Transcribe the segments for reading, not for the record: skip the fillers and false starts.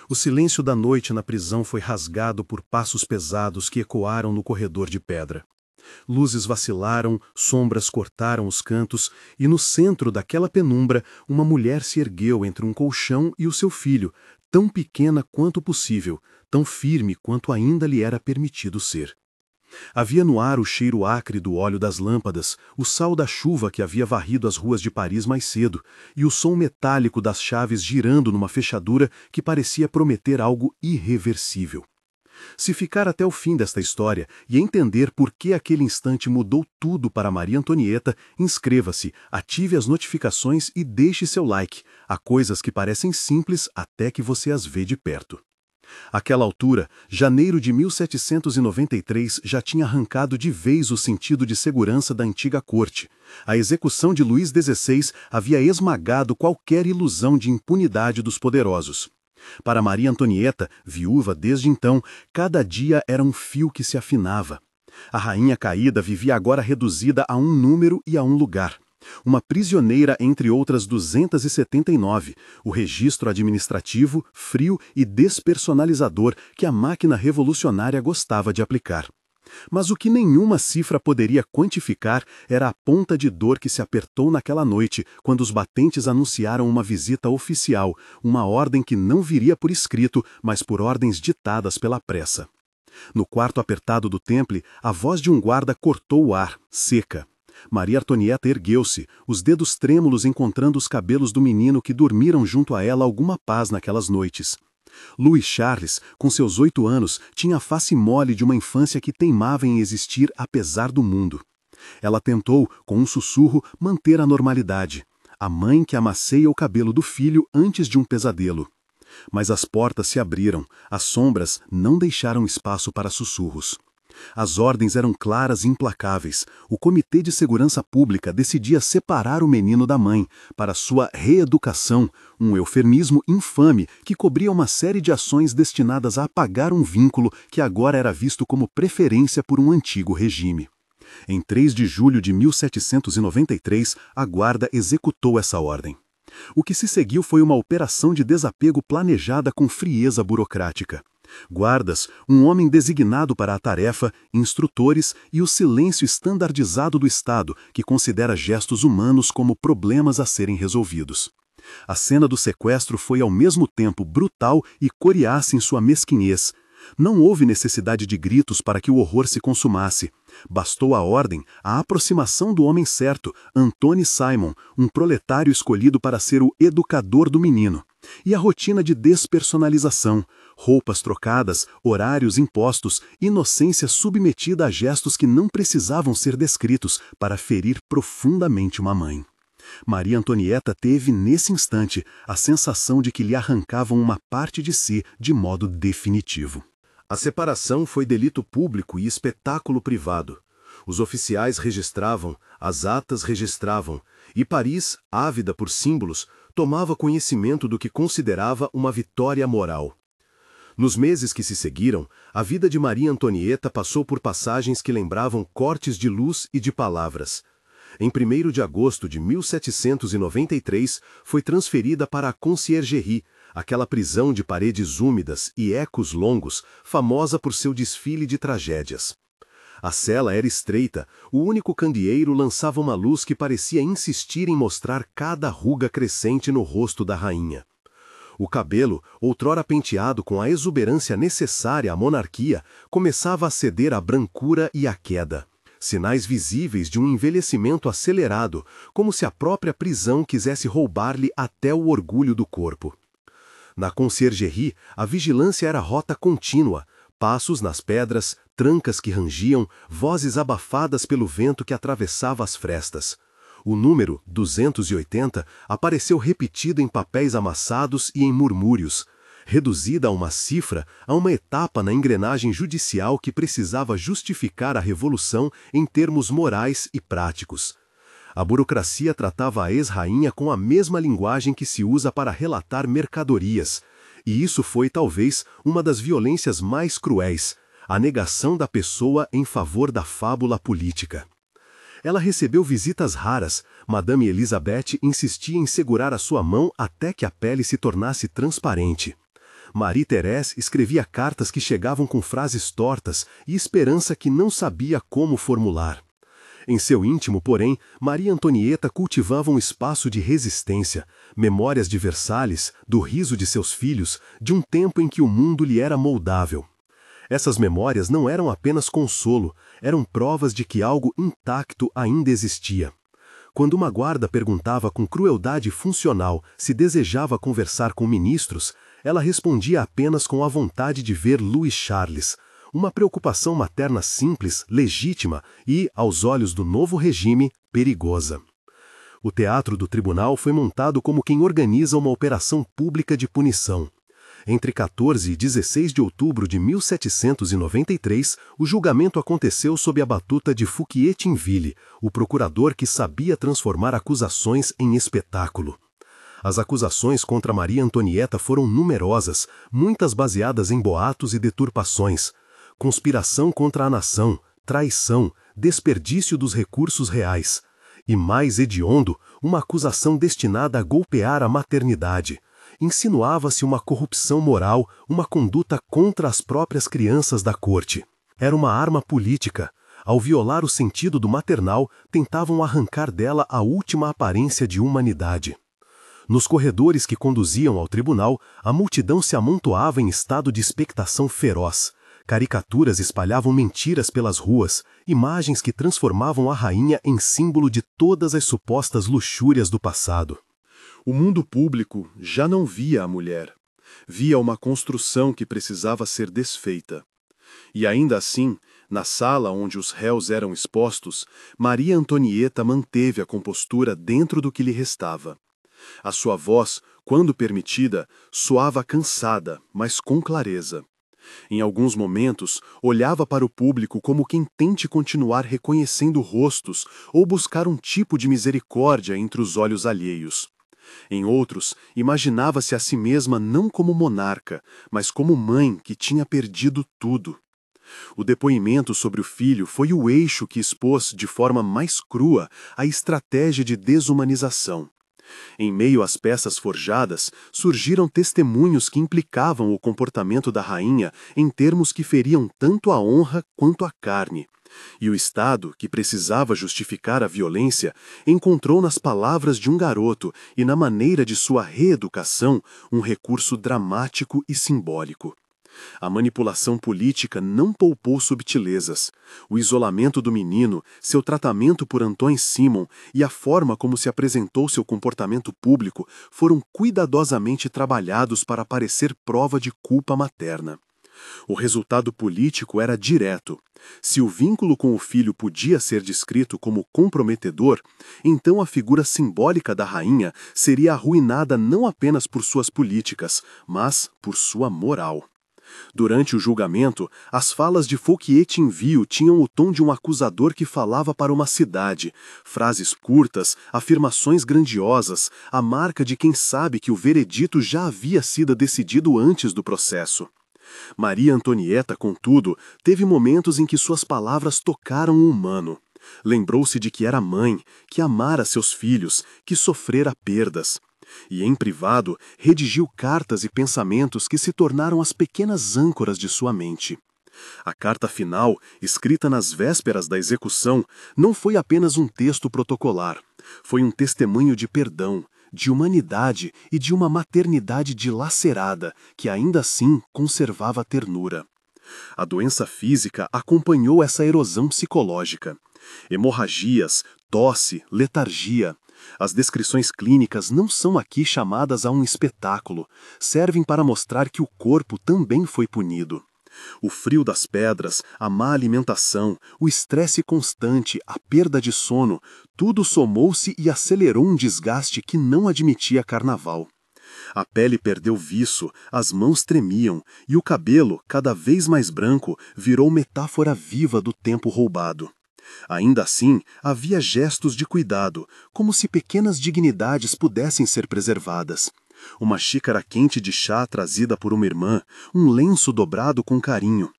O silêncio da noite na prisão foi rasgado por passos pesados que ecoaram no corredor de pedra. Luzes vacilaram, sombras cortaram os cantos, e no centro daquela penumbra, uma mulher se ergueu entre um colchão e o seu filho, tão pequena quanto possível, tão firme quanto ainda lhe era permitido ser. Havia no ar o cheiro acre do óleo das lâmpadas, o sal da chuva que havia varrido as ruas de Paris mais cedo, e o som metálico das chaves girando numa fechadura que parecia prometer algo irreversível. Se ficar até o fim desta história e entender por que aquele instante mudou tudo para Maria Antonieta, inscreva-se, ative as notificações e deixe seu like. Há coisas que parecem simples até que você as vê de perto. Àquela altura, janeiro de 1793 já tinha arrancado de vez o sentido de segurança da antiga corte. A execução de Luís XVI havia esmagado qualquer ilusão de impunidade dos poderosos. Para Maria Antonieta, viúva desde então, cada dia era um fio que se afinava. A rainha caída vivia agora reduzida a um número e a um lugar. Uma prisioneira entre outras 279, o registro administrativo, frio e despersonalizador que a máquina revolucionária gostava de aplicar. Mas o que nenhuma cifra poderia quantificar era a ponta de dor que se apertou naquela noite, quando os batentes anunciaram uma visita oficial, uma ordem que não viria por escrito, mas por ordens ditadas pela pressa. No quarto apertado do Temple, a voz de um guarda cortou o ar, seca. Maria Antonieta ergueu-se, os dedos trêmulos encontrando os cabelos do menino que dormiram junto a ela alguma paz naquelas noites. Louis Charles, com seus 8 anos, tinha a face mole de uma infância que teimava em existir apesar do mundo. Ela tentou, com um sussurro, manter a normalidade. A mãe que amasseia o cabelo do filho antes de um pesadelo. Mas as portas se abriram, as sombras não deixaram espaço para sussurros. As ordens eram claras e implacáveis. O Comitê de Segurança Pública decidia separar o menino da mãe, para sua reeducação, um eufemismo infame que cobria uma série de ações destinadas a apagar um vínculo que agora era visto como preferência por um antigo regime. Em 3 de julho de 1793, a guarda executou essa ordem. O que se seguiu foi uma operação de desapego planejada com frieza burocrática. Guardas, um homem designado para a tarefa, instrutores e o silêncio estandardizado do Estado, que considera gestos humanos como problemas a serem resolvidos. A cena do sequestro foi ao mesmo tempo brutal e coriaça em sua mesquinhez. Não houve necessidade de gritos para que o horror se consumasse. Bastou a ordem, a aproximação do homem certo, Anthony Simon, um proletário escolhido para ser o educador do menino. E a rotina de despersonalização, roupas trocadas, horários impostos, inocência submetida a gestos que não precisavam ser descritos para ferir profundamente uma mãe. Maria Antonieta teve, nesse instante, a sensação de que lhe arrancavam uma parte de si de modo definitivo. A separação foi delito público e espetáculo privado. Os oficiais registravam, as atas registravam, e Paris, ávida por símbolos, tomava conhecimento do que considerava uma vitória moral. Nos meses que se seguiram, a vida de Maria Antonieta passou por passagens que lembravam cortes de luz e de palavras. Em 1º de agosto de 1793, foi transferida para a Conciergerie, aquela prisão de paredes úmidas e ecos longos, famosa por seu desfile de tragédias. A cela era estreita, o único candeeiro lançava uma luz que parecia insistir em mostrar cada ruga crescente no rosto da rainha. O cabelo, outrora penteado com a exuberância necessária à monarquia, começava a ceder à brancura e à queda. Sinais visíveis de um envelhecimento acelerado, como se a própria prisão quisesse roubar-lhe até o orgulho do corpo. Na conciergerie, a vigilância era rota contínua, passos nas pedras, trancas que rangiam, vozes abafadas pelo vento que atravessava as frestas. O número 280 apareceu repetido em papéis amassados e em murmúrios, reduzida a uma cifra, a uma etapa na engrenagem judicial que precisava justificar a revolução em termos morais e práticos. A burocracia tratava a ex-rainha com a mesma linguagem que se usa para relatar mercadorias, e isso foi talvez uma das violências mais cruéis, a negação da pessoa em favor da fábula política. Ela recebeu visitas raras. Madame Elizabeth insistia em segurar a sua mão até que a pele se tornasse transparente. Marie-Thérèse escrevia cartas que chegavam com frases tortas e esperança que não sabia como formular. Em seu íntimo, porém, Maria Antonieta cultivava um espaço de resistência, memórias de Versalhes, do riso de seus filhos, de um tempo em que o mundo lhe era moldável. Essas memórias não eram apenas consolo, eram provas de que algo intacto ainda existia. Quando uma guarda perguntava com crueldade funcional se desejava conversar com ministros, ela respondia apenas com a vontade de ver Louis Charles, uma preocupação materna simples, legítima e, aos olhos do novo regime, perigosa. O teatro do tribunal foi montado como quem organiza uma operação pública de punição. Entre 14 e 16 de outubro de 1793, o julgamento aconteceu sob a batuta de Fouquier-Tinville, o procurador que sabia transformar acusações em espetáculo. As acusações contra Maria Antonieta foram numerosas, muitas baseadas em boatos e deturpações. Conspiração contra a nação, traição, desperdício dos recursos reais. E mais hediondo, uma acusação destinada a golpear a maternidade. Insinuava-se uma corrupção moral, uma conduta contra as próprias crianças da corte. Era uma arma política. Ao violar o sentido do maternal, tentavam arrancar dela a última aparência de humanidade. Nos corredores que conduziam ao tribunal, a multidão se amontoava em estado de expectação feroz. Caricaturas espalhavam mentiras pelas ruas, imagens que transformavam a rainha em símbolo de todas as supostas luxúrias do passado. O mundo público já não via a mulher. Via uma construção que precisava ser desfeita. E ainda assim, na sala onde os réus eram expostos, Maria Antonieta manteve a compostura dentro do que lhe restava. A sua voz, quando permitida, soava cansada, mas com clareza. Em alguns momentos, olhava para o público como quem tente continuar reconhecendo rostos ou buscar um tipo de misericórdia entre os olhos alheios. Em outros, imaginava-se a si mesma não como monarca, mas como mãe que tinha perdido tudo. O depoimento sobre o filho foi o eixo que expôs de forma mais crua a estratégia de desumanização. Em meio às peças forjadas, surgiram testemunhos que implicavam o comportamento da rainha em termos que feriam tanto a honra quanto a carne. E o Estado, que precisava justificar a violência, encontrou nas palavras de um garoto e na maneira de sua reeducação um recurso dramático e simbólico. A manipulação política não poupou subtilezas. O isolamento do menino, seu tratamento por Antoine Simon e a forma como se apresentou seu comportamento público foram cuidadosamente trabalhados para parecer prova de culpa materna. O resultado político era direto. Se o vínculo com o filho podia ser descrito como comprometedor, então a figura simbólica da rainha seria arruinada não apenas por suas políticas, mas por sua moral. Durante o julgamento, as falas de Fouquier-Tinville tinham o tom de um acusador que falava para uma cidade, frases curtas, afirmações grandiosas, a marca de quem sabe que o veredito já havia sido decidido antes do processo. Maria Antonieta, contudo, teve momentos em que suas palavras tocaram o humano. Lembrou-se de que era mãe, que amara seus filhos, que sofrera perdas. E, em privado, redigiu cartas e pensamentos que se tornaram as pequenas âncoras de sua mente. A carta final, escrita nas vésperas da execução, não foi apenas um texto protocolar. Foi um testemunho de perdão, de humanidade e de uma maternidade dilacerada, que ainda assim conservava ternura. A doença física acompanhou essa erosão psicológica. Hemorragias, tosse, letargia. As descrições clínicas não são aqui chamadas a um espetáculo, servem para mostrar que o corpo também foi punido. O frio das pedras, a má alimentação, o estresse constante, a perda de sono, tudo somou-se e acelerou um desgaste que não admitia carnaval. A pele perdeu viço, as mãos tremiam, e o cabelo, cada vez mais branco, virou metáfora viva do tempo roubado. Ainda assim, havia gestos de cuidado, como se pequenas dignidades pudessem ser preservadas. Uma xícara quente de chá trazida por uma irmã, um lenço dobrado com carinho.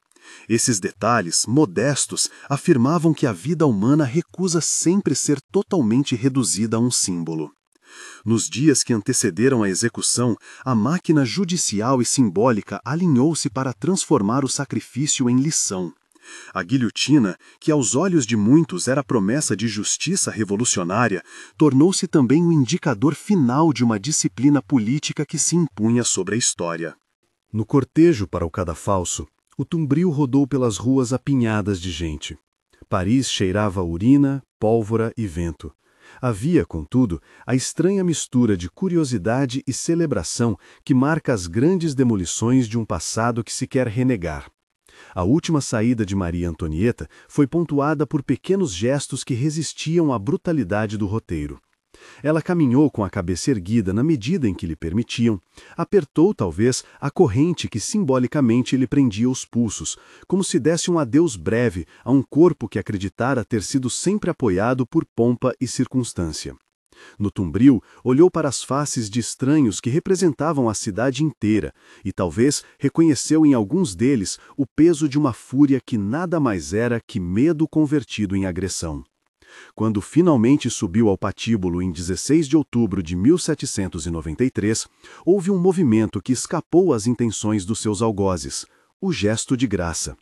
Esses detalhes, modestos, afirmavam que a vida humana recusa sempre ser totalmente reduzida a um símbolo. Nos dias que antecederam a execução, a máquina judicial e simbólica alinhou-se para transformar o sacrifício em lição. A guilhotina, que aos olhos de muitos era promessa de justiça revolucionária, tornou-se também o indicador final de uma disciplina política que se impunha sobre a história. No cortejo para o cadafalso, o tumbril rodou pelas ruas apinhadas de gente. Paris cheirava a urina, pólvora e vento. Havia, contudo, a estranha mistura de curiosidade e celebração que marca as grandes demolições de um passado que se quer renegar. A última saída de Maria Antonieta foi pontuada por pequenos gestos que resistiam à brutalidade do roteiro. Ela caminhou com a cabeça erguida na medida em que lhe permitiam, apertou, talvez, a corrente que simbolicamente lhe prendia os pulsos, como se desse um adeus breve a um corpo que acreditara ter sido sempre apoiado por pompa e circunstância. No tumbril, olhou para as faces de estranhos que representavam a cidade inteira e talvez reconheceu em alguns deles o peso de uma fúria que nada mais era que medo convertido em agressão. Quando finalmente subiu ao patíbulo em 16 de outubro de 1793, houve um movimento que escapou às intenções dos seus algozes, o gesto de graça.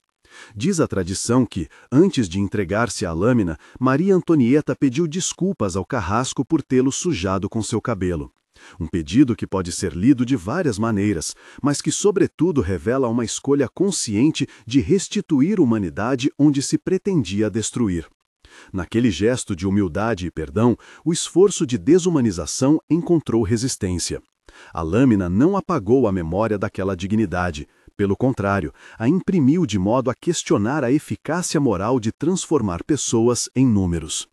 Diz a tradição que, antes de entregar-se à lâmina, Maria Antonieta pediu desculpas ao carrasco por tê-lo sujado com seu cabelo. Um pedido que pode ser lido de várias maneiras, mas que sobretudo revela uma escolha consciente de restituir humanidade onde se pretendia destruir. Naquele gesto de humildade e perdão, o esforço de desumanização encontrou resistência. A lâmina não apagou a memória daquela dignidade. Pelo contrário, a imprimiu de modo a questionar a eficácia moral de transformar pessoas em números.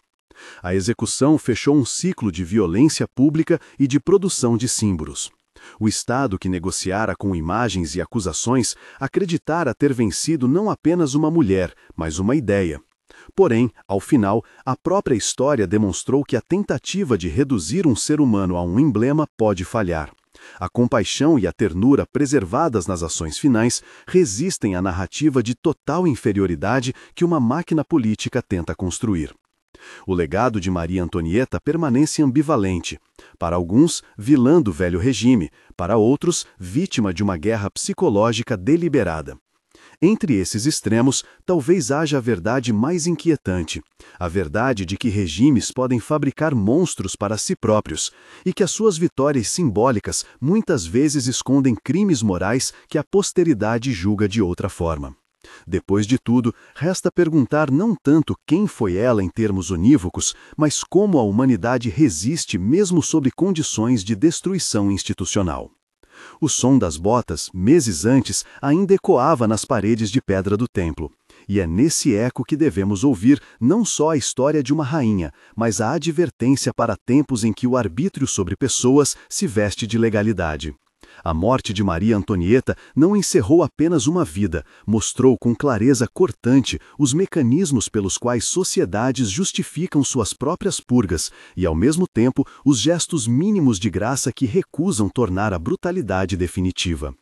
A execução fechou um ciclo de violência pública e de produção de símbolos. O Estado que negociara com imagens e acusações acreditara ter vencido não apenas uma mulher, mas uma ideia. Porém, ao final, a própria história demonstrou que a tentativa de reduzir um ser humano a um emblema pode falhar. A compaixão e a ternura preservadas nas ações finais resistem à narrativa de total inferioridade que uma máquina política tenta construir. O legado de Maria Antonieta permanece ambivalente. Para alguns, vilã do velho regime, para outros, vítima de uma guerra psicológica deliberada. Entre esses extremos, talvez haja a verdade mais inquietante, a verdade de que regimes podem fabricar monstros para si próprios e que as suas vitórias simbólicas muitas vezes escondem crimes morais que a posteridade julga de outra forma. Depois de tudo, resta perguntar não tanto quem foi ela em termos unívocos, mas como a humanidade resiste mesmo sob condições de destruição institucional. O som das botas, meses antes, ainda ecoava nas paredes de pedra do templo. E é nesse eco que devemos ouvir não só a história de uma rainha, mas a advertência para tempos em que o arbítrio sobre pessoas se veste de legalidade. A morte de Maria Antonieta não encerrou apenas uma vida, mostrou com clareza cortante os mecanismos pelos quais sociedades justificam suas próprias purgas e, ao mesmo tempo, os gestos mínimos de graça que recusam tornar a brutalidade definitiva.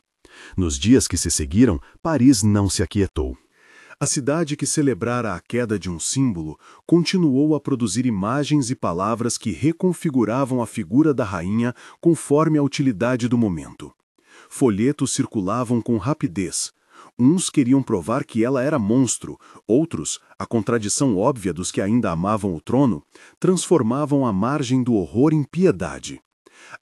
Nos dias que se seguiram, Paris não se aquietou. A cidade que celebrara a queda de um símbolo continuou a produzir imagens e palavras que reconfiguravam a figura da rainha conforme a utilidade do momento. Folhetos circulavam com rapidez. Uns queriam provar que ela era monstro, outros, a contradição óbvia dos que ainda amavam o trono, transformavam a margem do horror em piedade.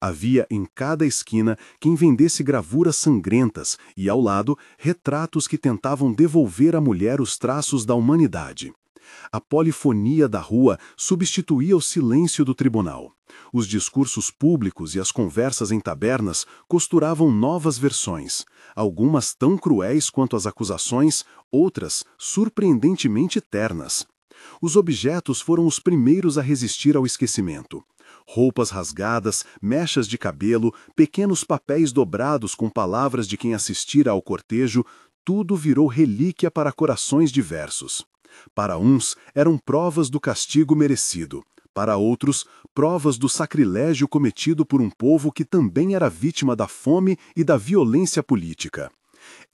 Havia em cada esquina quem vendesse gravuras sangrentas e, ao lado, retratos que tentavam devolver à mulher os traços da humanidade. A polifonia da rua substituía o silêncio do tribunal. Os discursos públicos e as conversas em tabernas costuravam novas versões, algumas tão cruéis quanto as acusações, outras surpreendentemente ternas. Os objetos foram os primeiros a resistir ao esquecimento. Roupas rasgadas, mechas de cabelo, pequenos papéis dobrados com palavras de quem assistira ao cortejo, tudo virou relíquia para corações diversos. Para uns, eram provas do castigo merecido. Para outros, provas do sacrilégio cometido por um povo que também era vítima da fome e da violência política.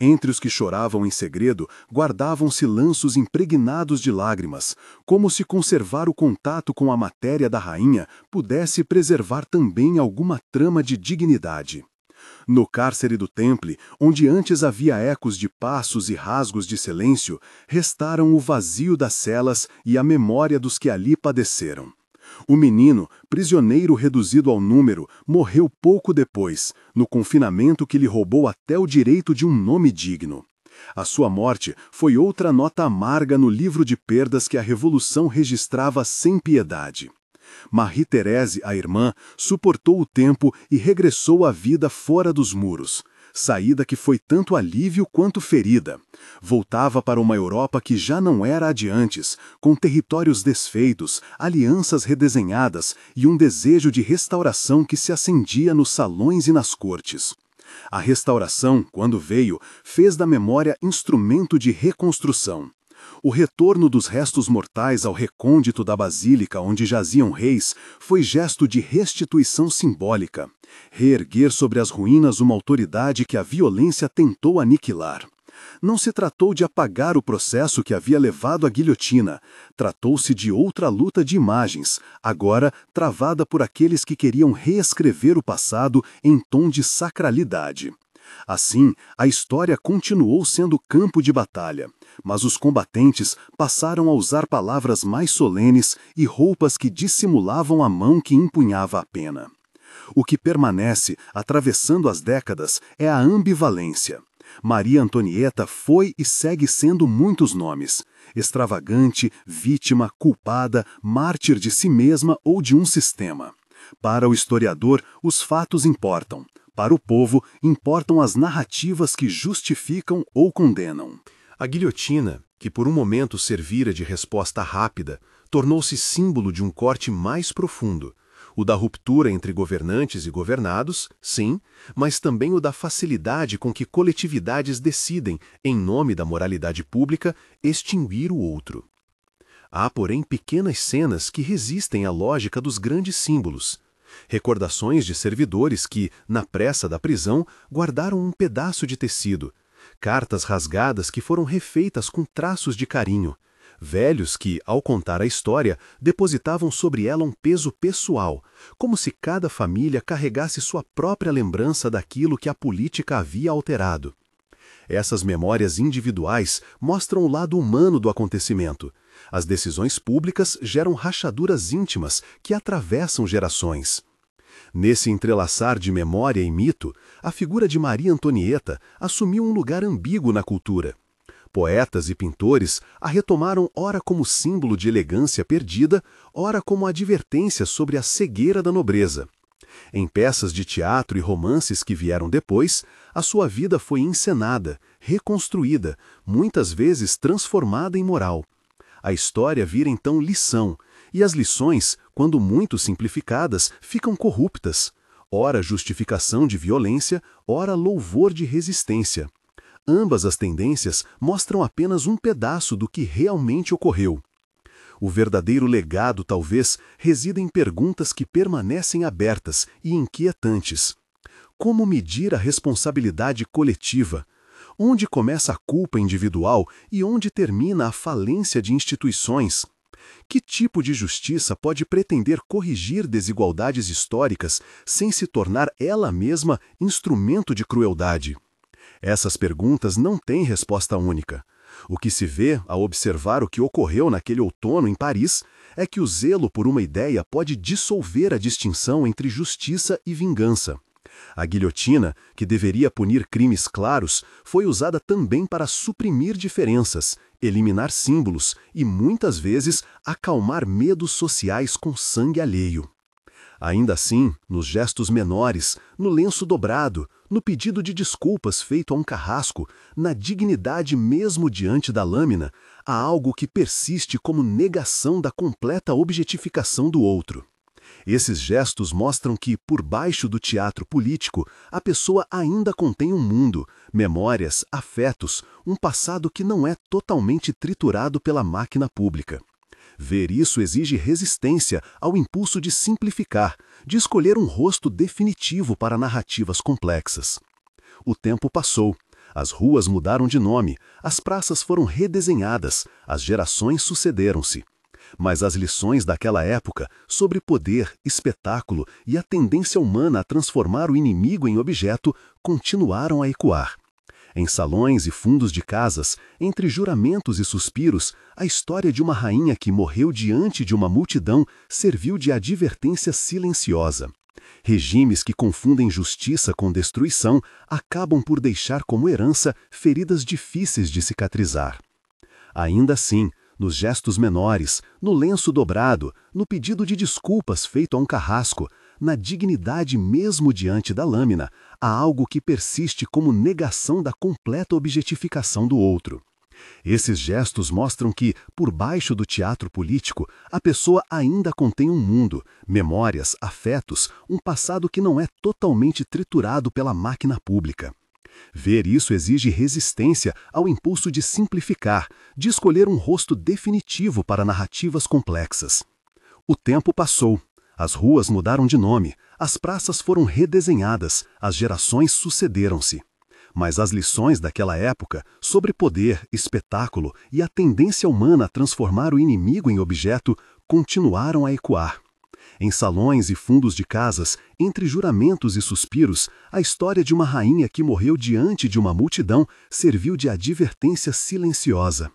Entre os que choravam em segredo, guardavam-se lanços impregnados de lágrimas, como se conservar o contato com a matéria da rainha pudesse preservar também alguma trama de dignidade. No cárcere do Temple, onde antes havia ecos de passos e rasgos de silêncio, restaram o vazio das celas e a memória dos que ali padeceram. O menino, prisioneiro reduzido ao número, morreu pouco depois, no confinamento que lhe roubou até o direito de um nome digno. A sua morte foi outra nota amarga no livro de perdas que a Revolução registrava sem piedade. Marie-Thérèse, a irmã, suportou o tempo e regressou à vida fora dos muros. Saída que foi tanto alívio quanto ferida. Voltava para uma Europa que já não era a de antes, com territórios desfeitos, alianças redesenhadas e um desejo de restauração que se acendia nos salões e nas cortes. A restauração, quando veio, fez da memória instrumento de reconstrução. O retorno dos restos mortais ao recôndito da basílica onde jaziam reis foi gesto de restituição simbólica, reerguer sobre as ruínas uma autoridade que a violência tentou aniquilar. Não se tratou de apagar o processo que havia levado à guilhotina, tratou-se de outra luta de imagens, agora travada por aqueles que queriam reescrever o passado em tom de sacralidade. Assim, a história continuou sendo campo de batalha, mas os combatentes passaram a usar palavras mais solenes e roupas que dissimulavam a mão que empunhava a pena. O que permanece, atravessando as décadas, é a ambivalência. Maria Antonieta foi e segue sendo muitos nomes: extravagante, vítima, culpada, mártir de si mesma ou de um sistema. Para o historiador, os fatos importam. Para o povo, importam as narrativas que justificam ou condenam. A guilhotina, que por um momento servira de resposta rápida, tornou-se símbolo de um corte mais profundo, o da ruptura entre governantes e governados, sim, mas também o da facilidade com que coletividades decidem, em nome da moralidade pública, extinguir o outro. Há, porém, pequenas cenas que resistem à lógica dos grandes símbolos. Recordações de servidores que, na pressa da prisão, guardaram um pedaço de tecido, cartas rasgadas que foram refeitas com traços de carinho, velhos que, ao contar a história, depositavam sobre ela um peso pessoal, como se cada família carregasse sua própria lembrança daquilo que a política havia alterado. Essas memórias individuais mostram o lado humano do acontecimento. As decisões públicas geram rachaduras íntimas que atravessam gerações. Nesse entrelaçar de memória e mito, a figura de Maria Antonieta assumiu um lugar ambíguo na cultura. Poetas e pintores a retomaram ora como símbolo de elegância perdida, ora como advertência sobre a cegueira da nobreza. Em peças de teatro e romances que vieram depois, a sua vida foi encenada, reconstruída, muitas vezes transformada em moral. A história vira então lição, e as lições, quando muito simplificadas, ficam corruptas. Ora justificação de violência, ora louvor de resistência. Ambas as tendências mostram apenas um pedaço do que realmente ocorreu. O verdadeiro legado, talvez, resida em perguntas que permanecem abertas e inquietantes. Como medir a responsabilidade coletiva? Onde começa a culpa individual e onde termina a falência de instituições? Que tipo de justiça pode pretender corrigir desigualdades históricas sem se tornar ela mesma instrumento de crueldade? Essas perguntas não têm resposta única. O que se vê ao observar o que ocorreu naquele outono em Paris é que o zelo por uma ideia pode dissolver a distinção entre justiça e vingança. A guilhotina, que deveria punir crimes claros, foi usada também para suprimir diferenças, eliminar símbolos e, muitas vezes, acalmar medos sociais com sangue alheio. Ainda assim, nos gestos menores, no lenço dobrado, no pedido de desculpas feito a um carrasco, na dignidade mesmo diante da lâmina, há algo que persiste como negação da completa objetificação do outro. Esses gestos mostram que, por baixo do teatro político, a pessoa ainda contém um mundo, memórias, afetos, um passado que não é totalmente triturado pela máquina pública. Ver isso exige resistência ao impulso de simplificar, de escolher um rosto definitivo para narrativas complexas. O tempo passou. As ruas mudaram de nome, as praças foram redesenhadas, as gerações sucederam-se. Mas as lições daquela época sobre poder, espetáculo e a tendência humana a transformar o inimigo em objeto continuaram a ecoar. Em salões e fundos de casas, entre juramentos e suspiros, a história de uma rainha que morreu diante de uma multidão serviu de advertência silenciosa. Regimes que confundem justiça com destruição acabam por deixar como herança feridas difíceis de cicatrizar. Ainda assim, nos gestos menores, no lenço dobrado, no pedido de desculpas feito a um carrasco, na dignidade mesmo diante da lâmina, há algo que persiste como negação da completa objetificação do outro. Esses gestos mostram que, por baixo do teatro político, a pessoa ainda contém um mundo, memórias, afetos, um passado que não é totalmente triturado pela máquina pública. Ver isso exige resistência ao impulso de simplificar, de escolher um rosto definitivo para narrativas complexas. O tempo passou, as ruas mudaram de nome, as praças foram redesenhadas, as gerações sucederam-se. Mas as lições daquela época sobre poder, espetáculo e a tendência humana a transformar o inimigo em objeto continuaram a ecoar. Em salões e fundos de casas, entre juramentos e suspiros, a história de uma rainha que morreu diante de uma multidão serviu de advertência silenciosa.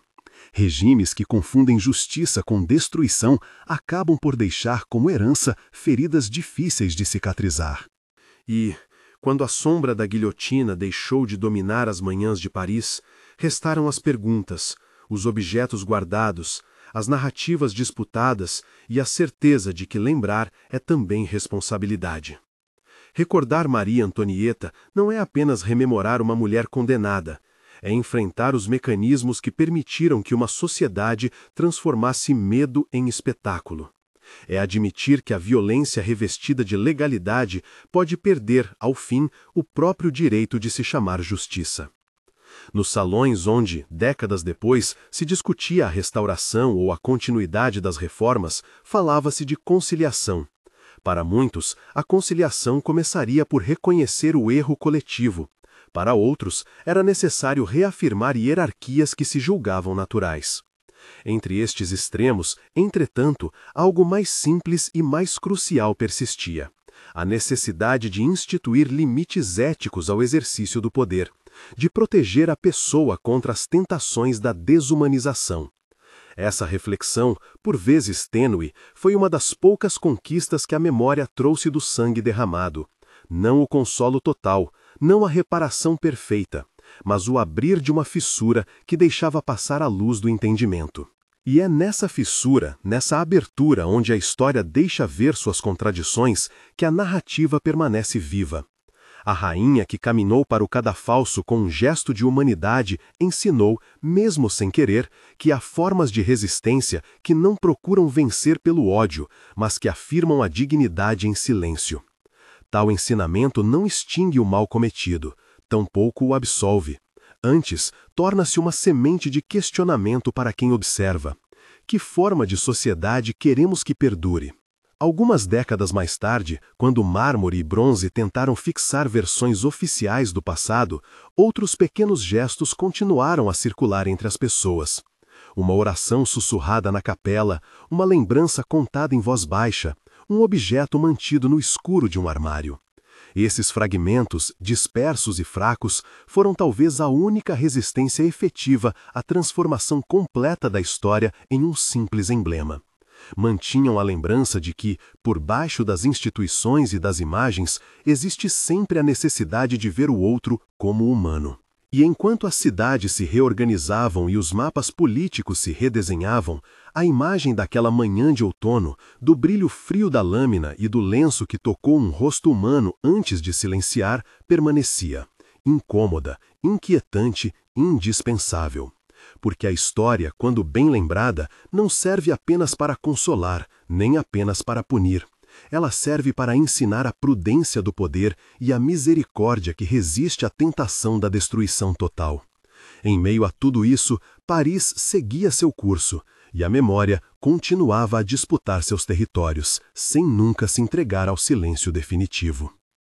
Regimes que confundem justiça com destruição acabam por deixar como herança feridas difíceis de cicatrizar. E, quando a sombra da guilhotina deixou de dominar as manhãs de Paris, restaram as perguntas, os objetos guardados, as narrativas disputadas e a certeza de que lembrar é também responsabilidade. Recordar Maria Antonieta não é apenas rememorar uma mulher condenada, é enfrentar os mecanismos que permitiram que uma sociedade transformasse medo em espetáculo. É admitir que a violência revestida de legalidade pode perder, ao fim, o próprio direito de se chamar justiça. Nos salões onde, décadas depois, se discutia a restauração ou a continuidade das reformas, falava-se de conciliação. Para muitos, a conciliação começaria por reconhecer o erro coletivo. Para outros, era necessário reafirmar hierarquias que se julgavam naturais. Entre estes extremos, entretanto, algo mais simples e mais crucial persistia: a necessidade de instituir limites éticos ao exercício do poder, de proteger a pessoa contra as tentações da desumanização. Essa reflexão, por vezes tênue, foi uma das poucas conquistas que a memória trouxe do sangue derramado. Não o consolo total, não a reparação perfeita, mas o abrir de uma fissura que deixava passar a luz do entendimento. E é nessa fissura, nessa abertura onde a história deixa ver suas contradições, que a narrativa permanece viva. A rainha que caminhou para o cadafalso com um gesto de humanidade ensinou, mesmo sem querer, que há formas de resistência que não procuram vencer pelo ódio, mas que afirmam a dignidade em silêncio. Tal ensinamento não extingue o mal cometido, tampouco o absolve. Antes, torna-se uma semente de questionamento para quem observa. Que forma de sociedade queremos que perdure? Algumas décadas mais tarde, quando mármore e bronze tentaram fixar versões oficiais do passado, outros pequenos gestos continuaram a circular entre as pessoas. Uma oração sussurrada na capela, uma lembrança contada em voz baixa, um objeto mantido no escuro de um armário. Esses fragmentos, dispersos e fracos, foram talvez a única resistência efetiva à transformação completa da história em um simples emblema. Mantinham a lembrança de que, por baixo das instituições e das imagens, existe sempre a necessidade de ver o outro como humano. E enquanto as cidades se reorganizavam e os mapas políticos se redesenhavam, a imagem daquela manhã de outono, do brilho frio da lâmina e do lenço que tocou um rosto humano antes de silenciar, permanecia, incômoda, inquietante, indispensável. Porque a história, quando bem lembrada, não serve apenas para consolar, nem apenas para punir. Ela serve para ensinar a prudência do poder e a misericórdia que resiste à tentação da destruição total. Em meio a tudo isso, Paris seguia seu curso, e a memória continuava a disputar seus territórios, sem nunca se entregar ao silêncio definitivo.